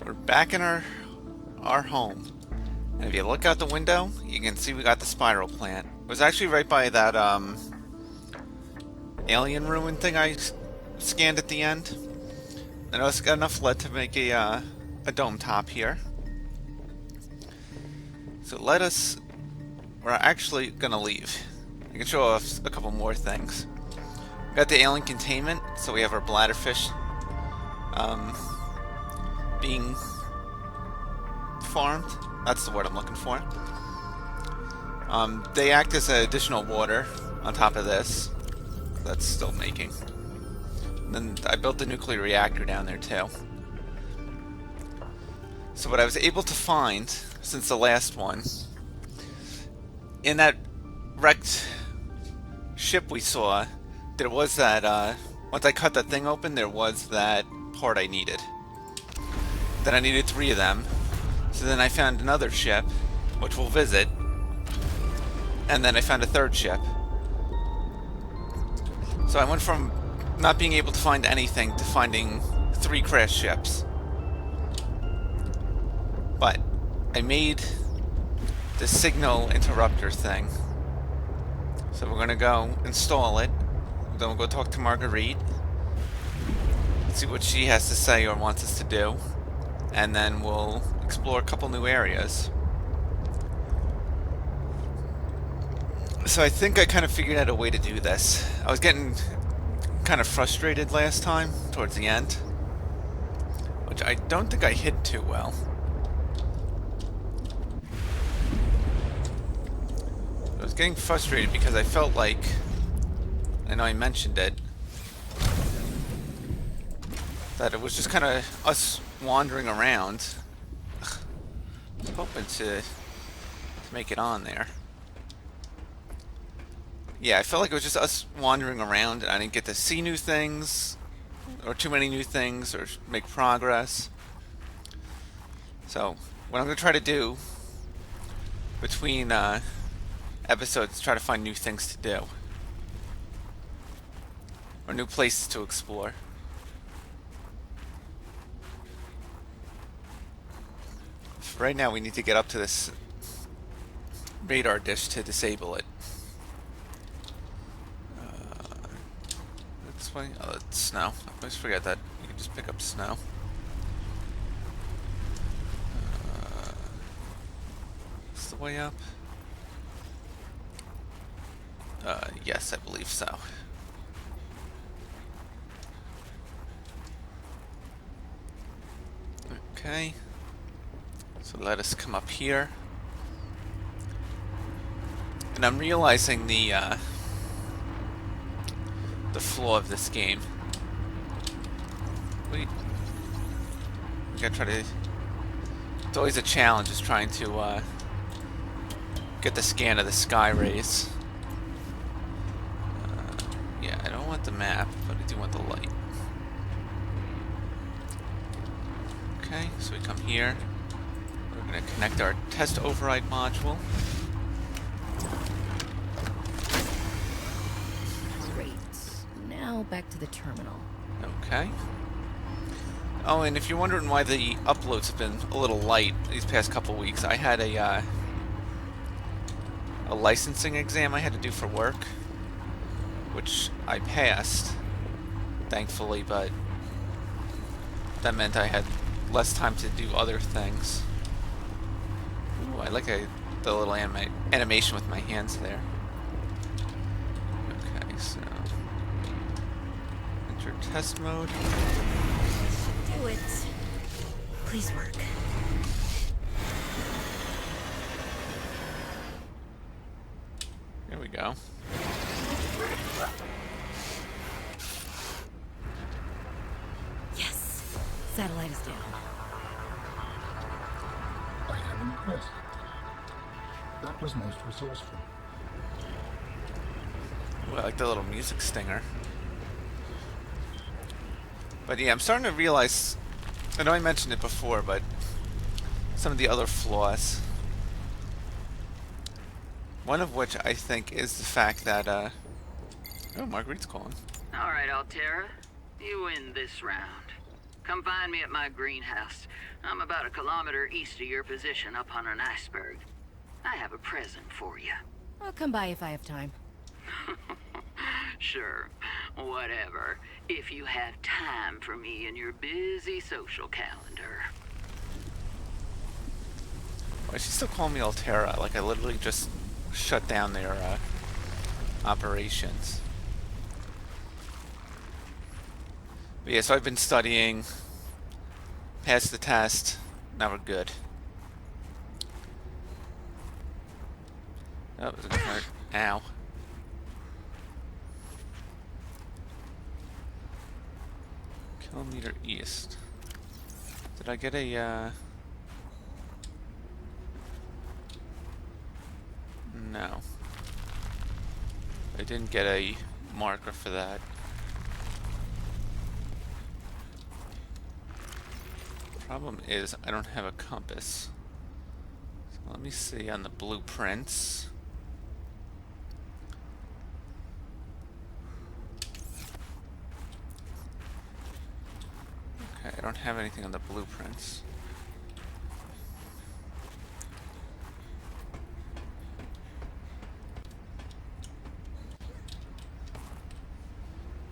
We're back in our home. And if you look out the window, you can see we got the spiral plant. It was actually right by that alien ruin thing I scanned at the end. I know it's got enough lead to make a dome top here. So we're actually gonna leave. I can show off a couple more things. We got the alien containment, so we have our bladderfish being farmed. That's the word I'm looking for. They act as additional water on top of this. That's still making. And then I built the nuclear reactor down there too. So what I was able to find since the last one, in that wrecked ship we saw, there was that, once I cut that thing open, there was that part I needed. Then I needed 3 of them. So then I found another ship, which we'll visit. And then I found a 3rd ship. So I went from not being able to find anything to finding 3 crashed ships. But I made the signal interrupter thing. So we're gonna go install it. Then we'll go talk to Marguerite. See what she has to say or wants us to do. And then we'll explore a couple new areas. So I think I kind of figured out a way to do this. I was getting kind of frustrated last time, towards the end. Which I don't think I hid too well. I was getting frustrated because I felt like, I know I mentioned it, that it was just kind of us wandering around. I was hoping to make it on there. Yeah, I felt like it was just us wandering around and I didn't get to see new things, or too many new things, or make progress. So, what I'm going to try to do between episodes is try to find new things to do. Or new places to explore. For right now, we need to get up to this radar dish to disable it. This way? Oh, it's snow. I always forget that you can just pick up snow. Is the way up? Yes, I believe so. Okay. So let us come up here. And I'm realizing the flaw of this game. We gotta try to... It's always a challenge, is trying to get the scan of the sky rays. Yeah, I don't want the map, but I do want the light. Okay, so we come here. We're going to connect our test override module. Great. Now back to the terminal. Okay. Oh, and if you're wondering why the uploads have been a little light these past couple weeks, I had a licensing exam I had to do for work, which I passed, thankfully, but that meant I had less time to do other things. Ooh, I like the little animation with my hands there. Okay, so enter test mode. Do it. Please work. There we go. Yes. Satellite is down. I am impressed. That was most resourceful. Ooh, I like the little music stinger. But yeah, I'm starting to realize, I know I mentioned it before, but some of the other flaws. One of which I think is the fact that, oh, Marguerite's calling. Alright, Alterra. You win this round. Come find me at my greenhouse. I'm about a kilometer east of your position up on an iceberg. I have a present for you. I'll come by if I have time. Sure, whatever. If you have time for me in your busy social calendar. Why is she still calling me Alterra? Like I literally just shut down their operations. But yeah, so I've been studying, passed the test, now we're good. Oh, it was gonna hurt. Ow. Kilometer east. Did I get a, No. I didn't get a marker for that. Problem is, I don't have a compass. So let me see on the blueprints. Okay, I don't have anything on the blueprints.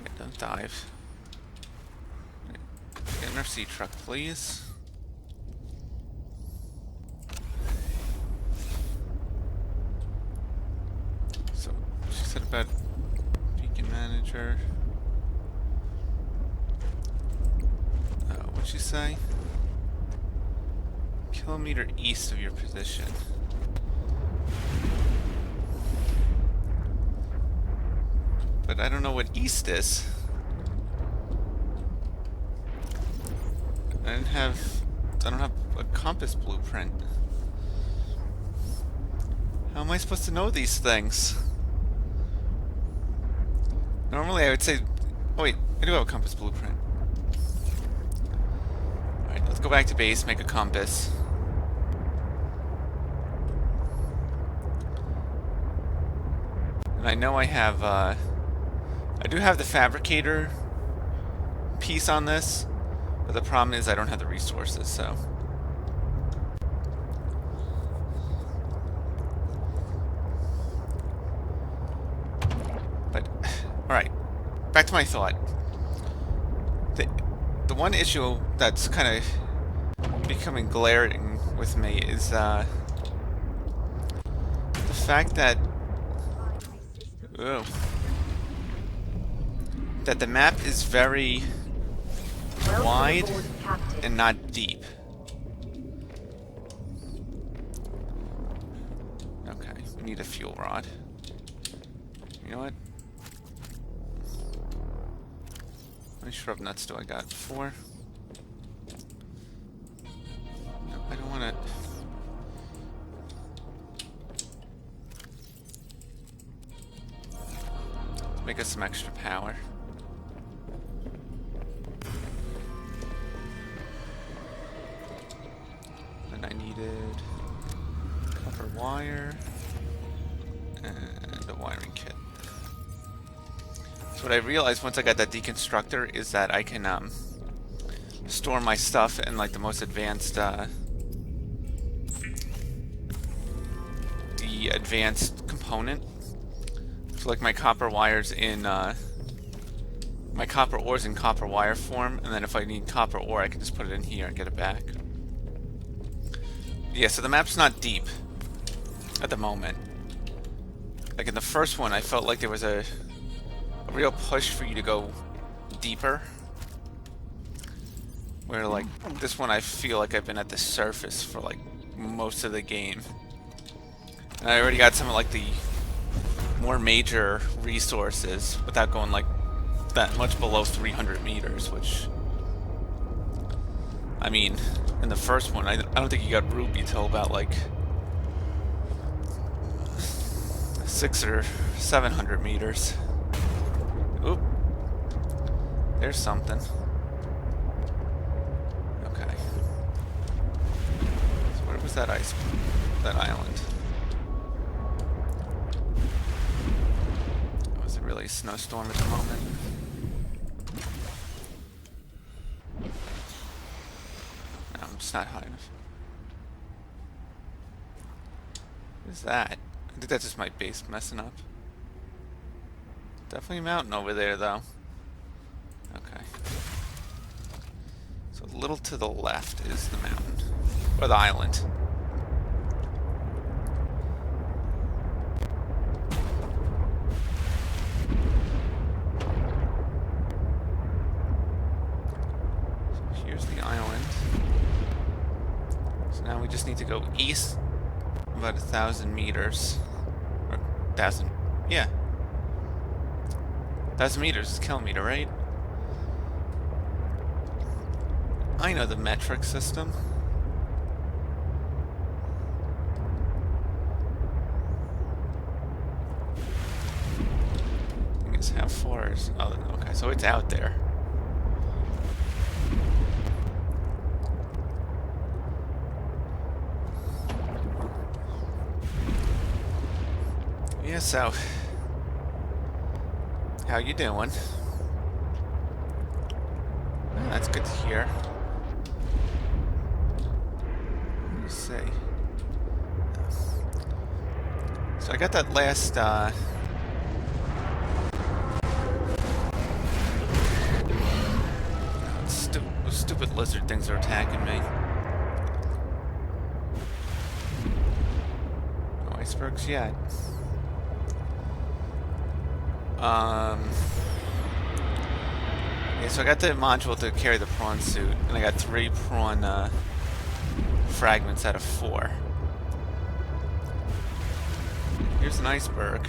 Okay, don't dive. Get in our sea truck, please. So, she said about beacon manager. What'd she say? Kilometer east of your position. But I don't know what east is. I don't have a compass blueprint. How am I supposed to know these things? Normally I would say, oh wait, I do have a compass blueprint. Alright, let's go back to base, make a compass. And I know I have, I do have the fabricator piece on this, but the problem is I don't have the resources, so. But, alright, back to my thought. The one issue that's kind of becoming glaring with me is the fact that the map is very wide and not deep. Okay, we need a fuel rod. You know what? How many shrub nuts do I got? 4? No, I don't want to. Make us some extra power. Then I needed copper wire and a wiring kit. So what I realized once I got that deconstructor is that I can store my stuff in like the most advanced the advanced component. So like my copper wires in my copper ores in copper wire form, and then if I need copper ore I can just put it in here and get it back. Yeah, so the map's not deep at the moment. Like in the first one I felt like there was a real push for you to go deeper. Where like this one I feel like I've been at the surface for like most of the game. And I already got some of like the more major resources without going like that much below 300 meters, which I mean in the first one I don't think you got ruby till about like 600 or 700 meters. Oop. There's something. Okay. So where was that that island? Was it really a snowstorm at the moment? it's not high enough. What is that? I think that's just my base messing up. Definitely a mountain over there, though. Okay. So a little to the left is the mountain. Or the island. So here's the island. So now we just need to go east about 1,000 meters. Or 1,000. Yeah. 1,000 meters is kilometer, right? I know the metric system. I guess how far is... Oh, okay, so it's out there. Yeah, so... How you doing? That's good to hear. Let me see. So I got that last, those stupid lizard things are attacking me. No icebergs yet. Yeah, so I got the module to carry the prawn suit, and I got 3 prawn fragments out of 4. Here's an iceberg.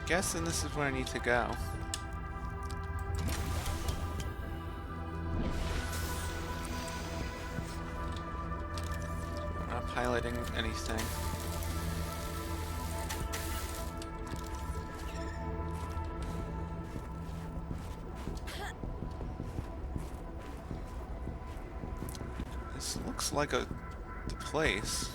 Guessing this is where I need to go. I'm not piloting anything. This looks like the place.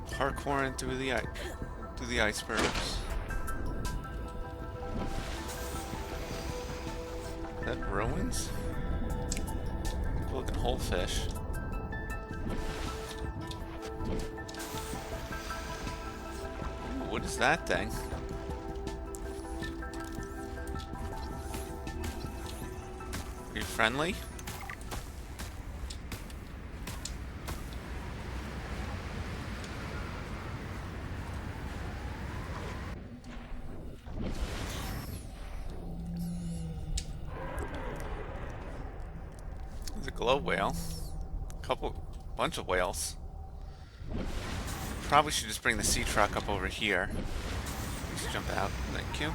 Parkouring through the icebergs. Is that ruins? Cool looking whole fish. Ooh, what is that thing? Are you friendly? Glow whale. Bunch of whales. Probably should just bring the sea truck up over here. Just jump out. Thank you.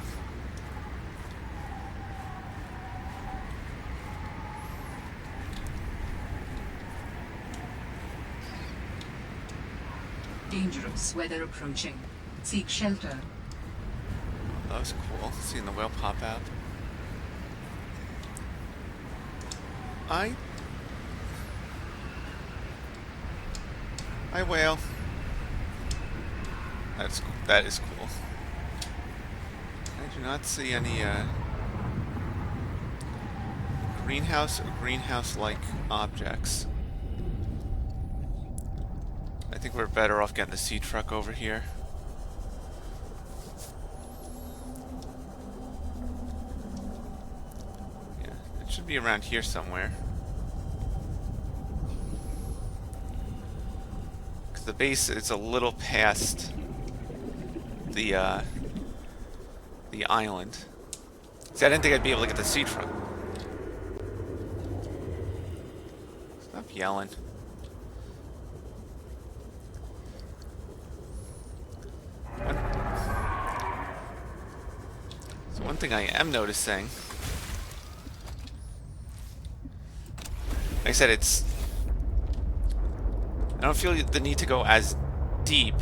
Dangerous weather approaching. Seek shelter. That was cool. Seeing the whale pop out. Hi, whale. That is cool. I do not see any greenhouse or greenhouse-like objects. I think we're better off getting the sea truck over here. Yeah, it should be around here somewhere. The base is a little past the island. See, I didn't think I'd be able to get the sea truck. Stop yelling. So one thing I am noticing, like I said, I don't feel the need to go as deep,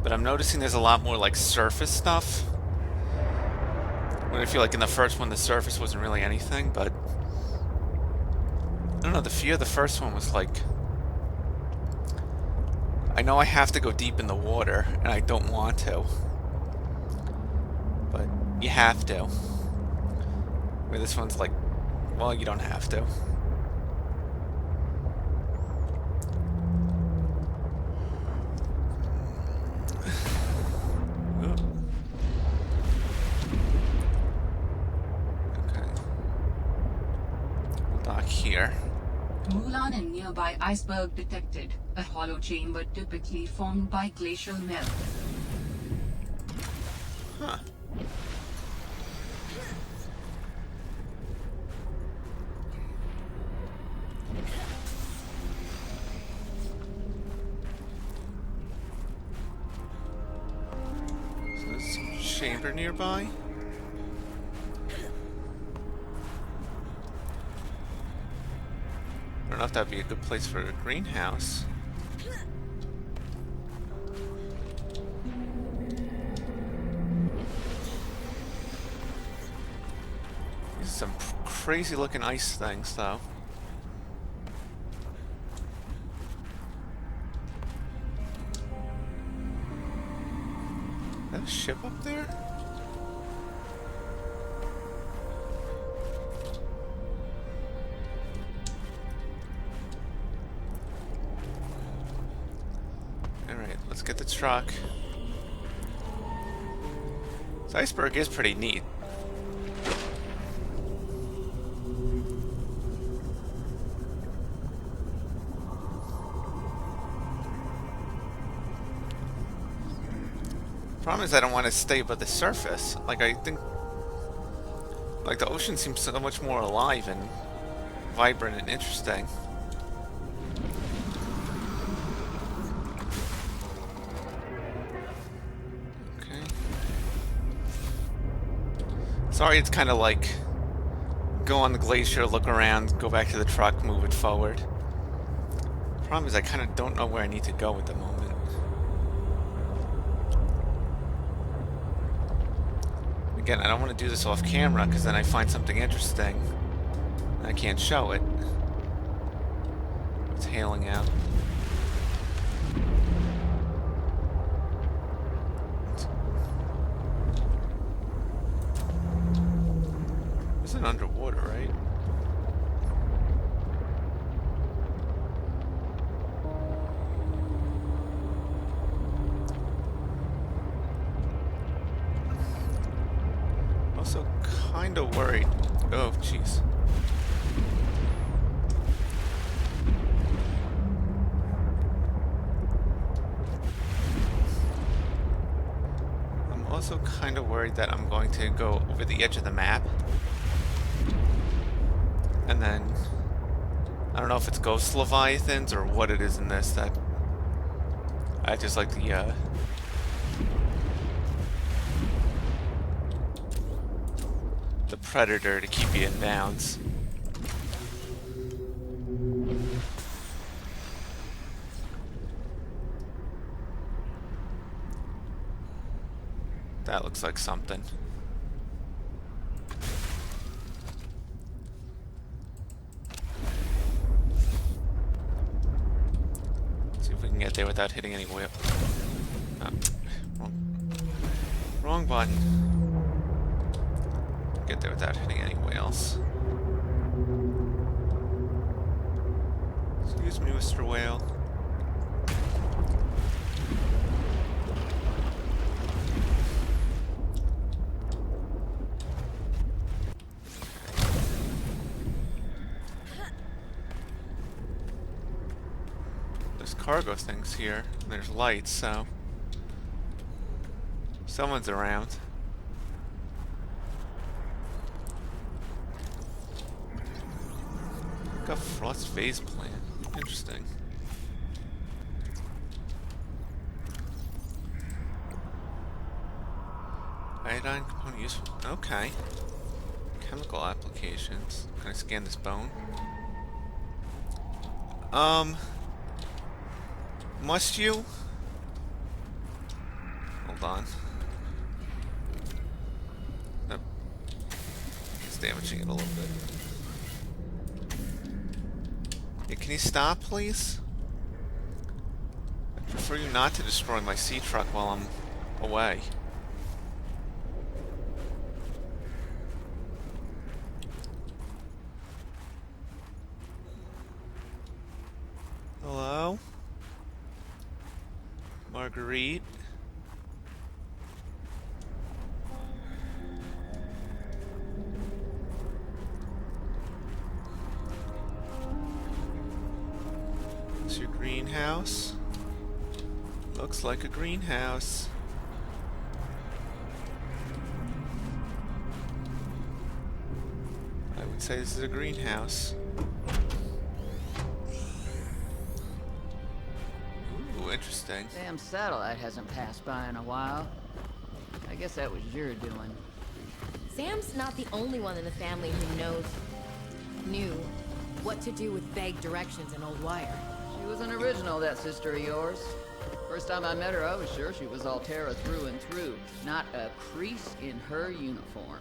But I'm noticing there's a lot more like surface stuff. When I feel like in the first one the surface wasn't really anything, but I don't know, the fear of the first one was like, I know I have to go deep in the water, and I don't want to. But you have to. Where this one's like, well, you don't have to. Okay. We'll dock here. Mulan and nearby iceberg detected. A hollow chamber typically formed by glacial melt. Huh. So there's some chamber nearby. I don't know if that'd be a good place for a greenhouse. These are some crazy looking ice things, though. Is that a ship up there? Alright, let's get the truck. This iceberg is pretty neat. Problem is I don't want to stay above the surface. Like, I think like the ocean seems so much more alive and vibrant and interesting. Okay. Sorry, it's kind of like go on the glacier, look around, go back to the truck, move it forward. Problem is I kind of don't know where I need to go at the moment. Again, I don't want to do this off camera because then I find something interesting and I can't show it. It's hailing out. This is underwater, right? Also kind of worried. Oh, jeez. I'm also kind of worried that I'm going to go over the edge of the map. And then, I don't know if it's ghost leviathans or what it is in this that I just like the predator to keep you in bounds. That looks like something. See if we can get there without hitting any wheel. Oh, wrong button. Get there without hitting any whales. Excuse me, Mr. Whale. There's cargo things here. And there's lights, so someone's around. Got frost phase plant. Interesting. Iodine component useful. Okay. Chemical applications. Can I scan this bone? Must you? on. Nope. It's damaging it a little bit. Hey, can you stop, please? I prefer you not to destroy my sea truck while I'm away. Hello? Marguerite? It's your greenhouse? Looks like a greenhouse. I would say this is a greenhouse. Ooh, interesting. Damn satellite hasn't passed by in a while. I guess that was your doing. Sam's not the only one in the family who knew what to do with vague directions and old wire. She was an original, that sister of yours. First time I met her, I was sure she was Alterra through and through. Not a crease in her uniform.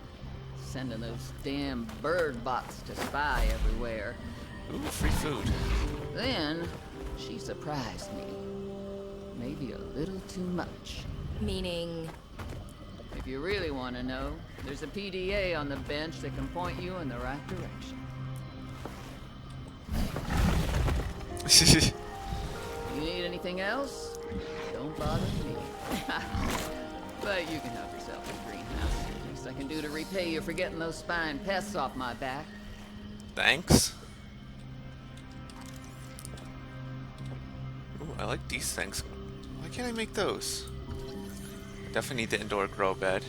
Sending those damn bird bots to spy everywhere. Ooh, free food. Then, she surprised me. Maybe a little too much. Meaning... If you really want to know, there's a PDA on the bench that can point you in the right direction. You need anything else? Don't bother me. But you can help yourself to the greenhouse. Least I can do to repay you for getting those spine pests off my back. Thanks. Ooh, I like these things. Why can't I make those? Definitely need the indoor grow bed.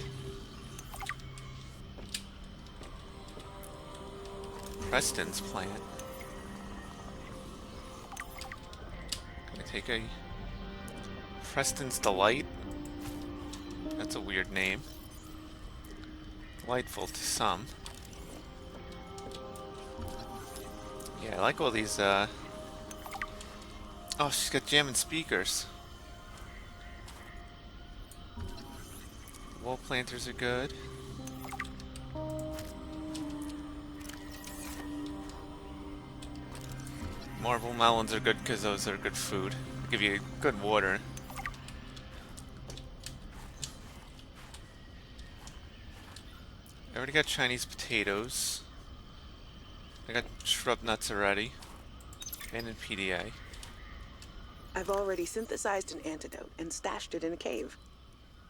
Preston's plant. Can I take a Preston's Delight? That's a weird name. Delightful to some. Yeah, I like all these, Oh, she's got jamming speakers. Wall planters are good. Marble melons are good because those are good food. They give you good water. I already got Chinese potatoes. I got shrub nuts already. And in PDA. I've already synthesized an antidote and stashed it in a cave.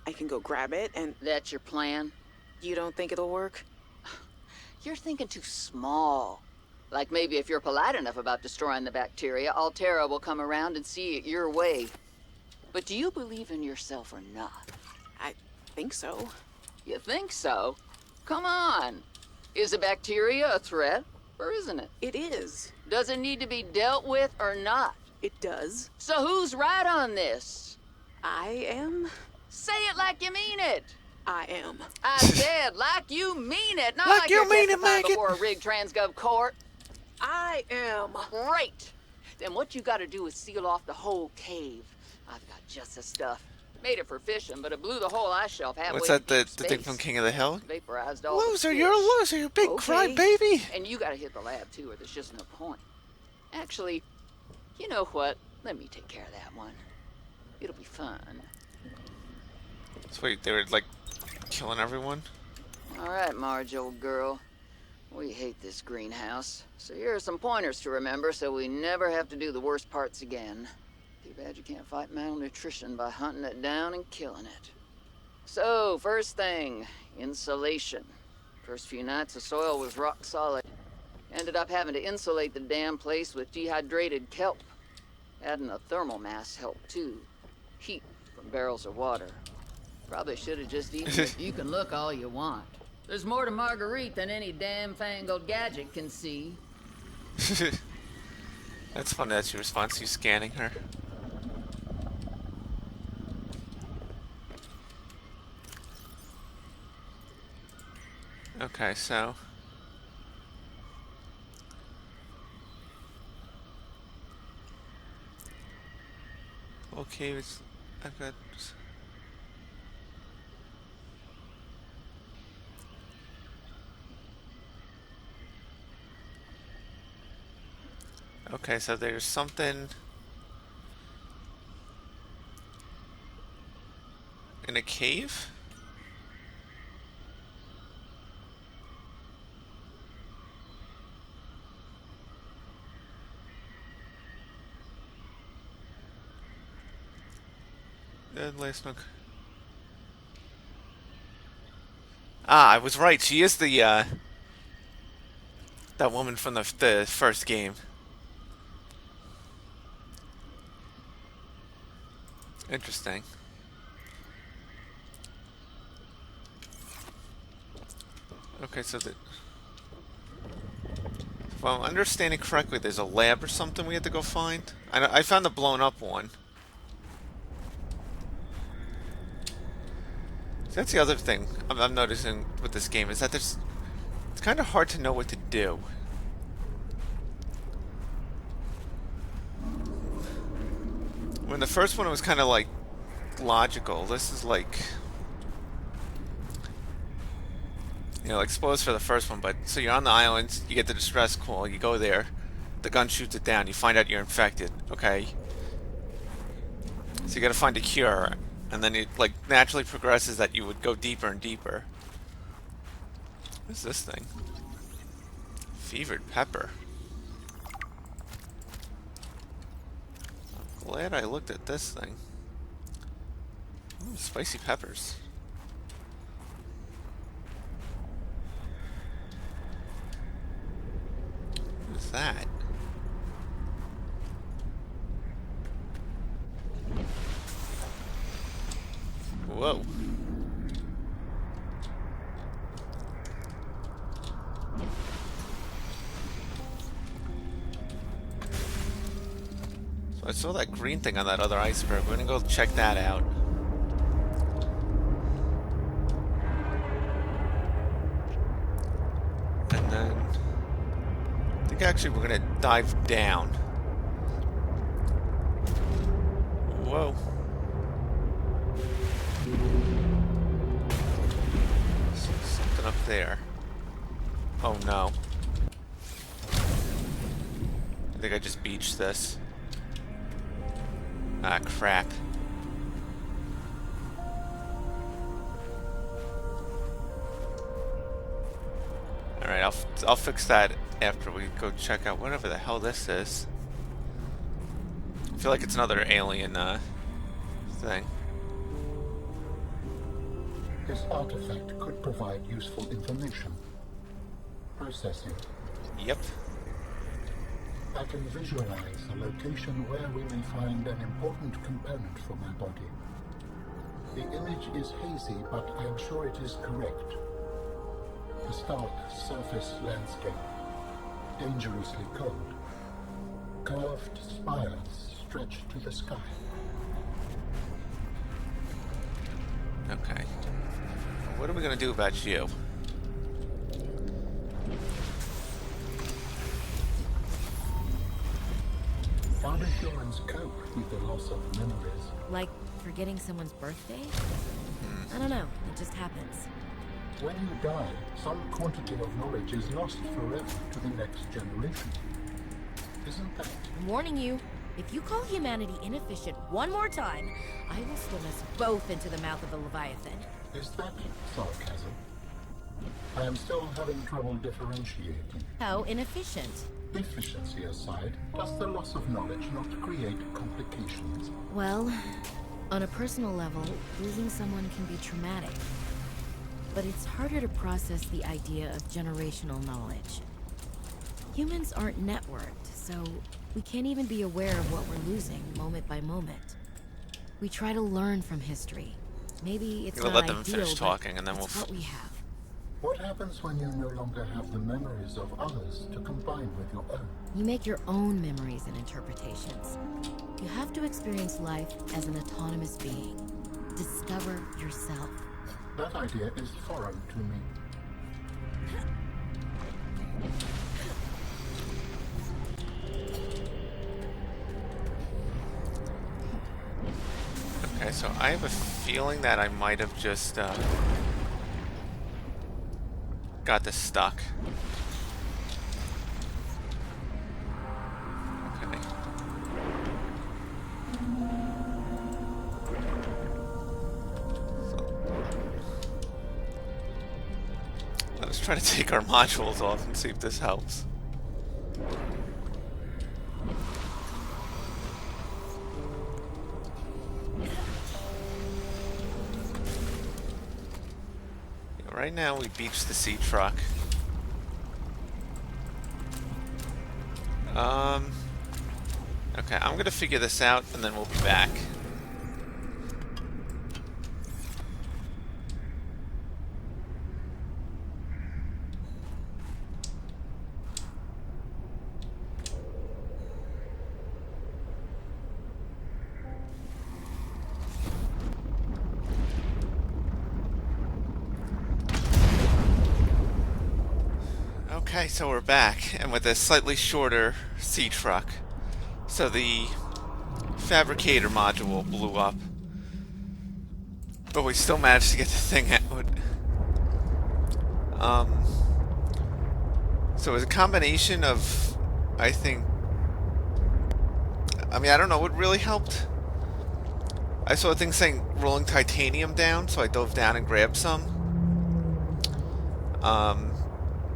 I can go grab it and... That's your plan? You don't think it'll work? You're thinking too small. Like maybe if you're polite enough about destroying the bacteria, Alterra will come around and see it your way. But do you believe in yourself or not? I think so. You think so? Come on. Is a bacteria a threat, or isn't it? It is. Does it need to be dealt with or not? It does. So who's right on this? I am. Say it like you mean it. I am. I said like you mean it, not Like like you you're mean it, testifying Maggot. before a rigged transgov court. I am. Great. Then what you gotta do is seal off the whole cave. I've got just the stuff. Made it for fishing, but it blew the whole ice shelf halfway. What's that, into the thing space. from King of the Hill? Vaporized all Loser, the you're a fish. loser, you big Okay. crybaby! And you gotta hit the lab too, or there's just no point. Actually, you know what? Let me take care of that one. It'll be fun. So wait, they were like killing everyone? All right, Marge, old girl. We hate this greenhouse. So here are some pointers to remember so we never have to do the worst parts again. Too bad you can't fight malnutrition by hunting it down and killing it. So, first thing, insulation. First few nights the soil was rock solid. Ended up having to insulate the damn place with dehydrated kelp. Adding a thermal mass helped too. Heat from barrels of water. Probably should have just eaten it. You can look all you want. There's more to Marguerite than any damn fangled gadget can see. That's funny that she responds to you scanning her. Okay, so... Okay, I've got... Okay, so there's something in a cave? Last nook. Ah, I was right. She is the that woman from the first game. Interesting. Okay, so if I'm understanding correctly, there's a lab or something we had to go find. I found the blown up one. So that's the other thing I'm noticing with this game is that it's kind of hard to know what to do. When the first one was kind of like logical, this is like, you know, like spoilers for the first one, but so you're on the island, you get the distress call, you go there, the gun shoots it down, you find out you're infected, okay? So you gotta find a cure, and then it like naturally progresses that you would go deeper and deeper. What is this thing? Fevered pepper. I'm glad I looked at this thing. Ooh, spicy peppers. What is that? Whoa. So I saw that green thing on that other iceberg. We're gonna go check that out. And then I think actually we're gonna dive down. Whoa. Something up there. Oh no. I think I just beached this. Ah, crap. Alright, I'll fix that after we go check out whatever the hell this is. I feel like it's another alien thing. This artifact could provide useful information. Processing. Yep. I can visualize a location where we may find an important component for my body. The image is hazy, but I am sure it is correct. A stark surface landscape, dangerously cold. Curved spires stretch to the sky. Okay. What are we gonna do about you? How do humans cope with the loss of memories? Like forgetting someone's birthday? I don't know. It just happens. When you die, some quantity of knowledge is lost forever to the next generation. Isn't that? I'm warning you. If you call humanity inefficient one more time, I will swim us both into the mouth of the Leviathan. Is that sarcasm? I am still having trouble differentiating. How inefficient? Efficiency aside, does the loss of knowledge not create complications? Well, on a personal level, losing someone can be traumatic. But it's harder to process the idea of generational knowledge. Humans aren't networked, so we can't even be aware of what we're losing moment by moment. We try to learn from history. Maybe it's We'll not let them ideal, finish but talking, and then it's what we have. What happens when you no longer have the memories of others to combine with your own? You make your own memories and interpretations. You have to experience life as an autonomous being. Discover yourself. That idea is foreign to me. Okay, so I have a feeling that I might have just got this stuck. try to take our modules off and see if this helps. Yeah, right now we beach the sea truck. Okay, I'm gonna figure this out and then we'll be back. Okay, so we're back, and with a slightly shorter sea truck. So the fabricator module blew up, but we still managed to get the thing out. So it was a combination of, I think, I mean, I don't know what really helped. I saw a thing saying rolling titanium down, so I dove down and grabbed some.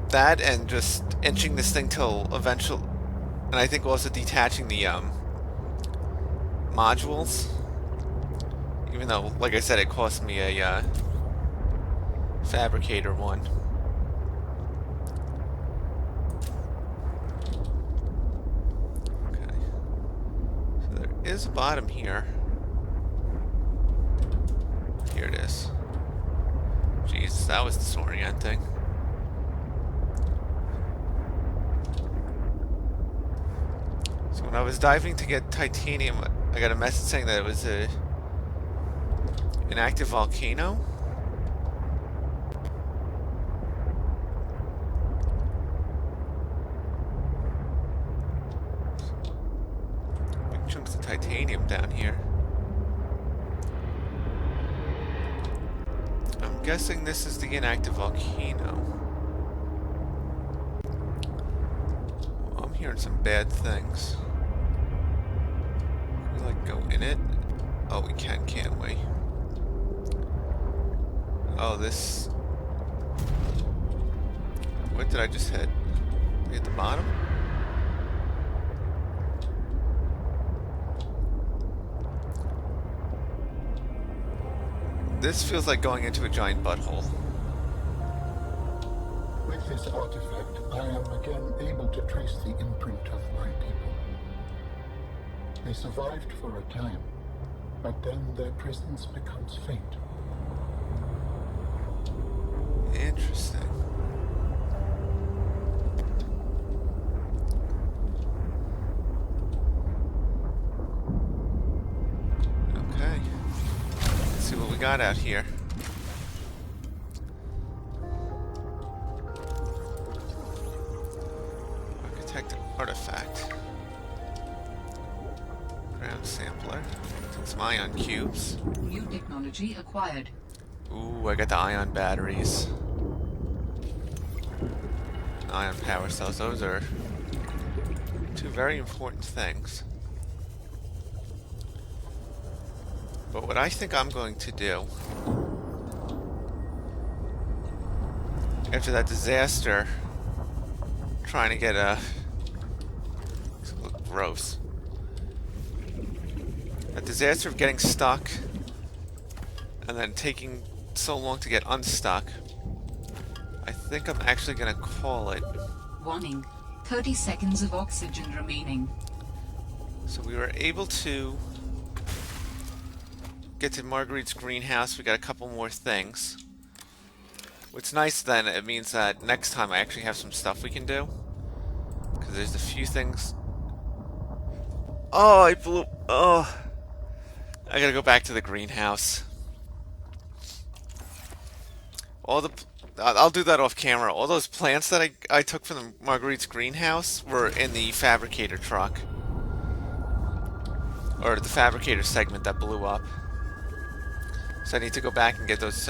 That and just inching this thing till eventually, and I think also detaching the modules. Even though, like I said, it cost me a fabricator one. Okay. So there is a bottom here. Here it is. Jeez, that was disorienting. So when I was diving to get titanium, I got a message saying that it was an active volcano. Big chunks of titanium down here. I'm guessing this is the inactive volcano. Well, I'm hearing some bad things. Can we, like, go in it? Oh, we can, can't we? Oh, this... What did I just hit? Hit the bottom? This feels like going into a giant butthole. With this artifact, I am again able to trace the imprint of my people. They survived for a time, but then their presence becomes faint. Interesting. Okay. Let's see what we got out here. Architected artifact. Ground sampler. Took some ion cubes. New technology acquired. Ooh, I got the ion batteries. Ion power cells. Those are two very important things. But what I think I'm going to do after that disaster, trying to get a... This will look gross. A disaster of getting stuck and then taking so long to get unstuck. I think I'm actually gonna call it. Warning. 30 seconds of oxygen remaining. So we were able to get to Marguerite's greenhouse. We got a couple more things. What's nice then, it means that next time I actually have some stuff we can do. Because there's a few things. Oh, I blew. Oh. I gotta go back to the greenhouse. All the... I'll do that off camera. All those plants that I took from the Marguerite's greenhouse were in the fabricator truck. Or the fabricator segment that blew up. So I need to go back and get those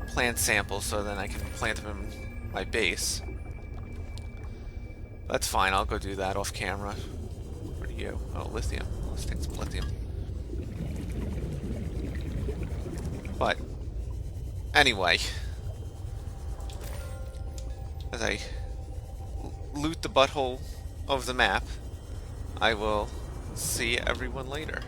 plant samples so then I can plant them in my base. That's fine, I'll go do that off camera. Where do you? Oh, lithium. Let's take some lithium. But, anyway. as I loot the butthole of the map. I will see everyone later.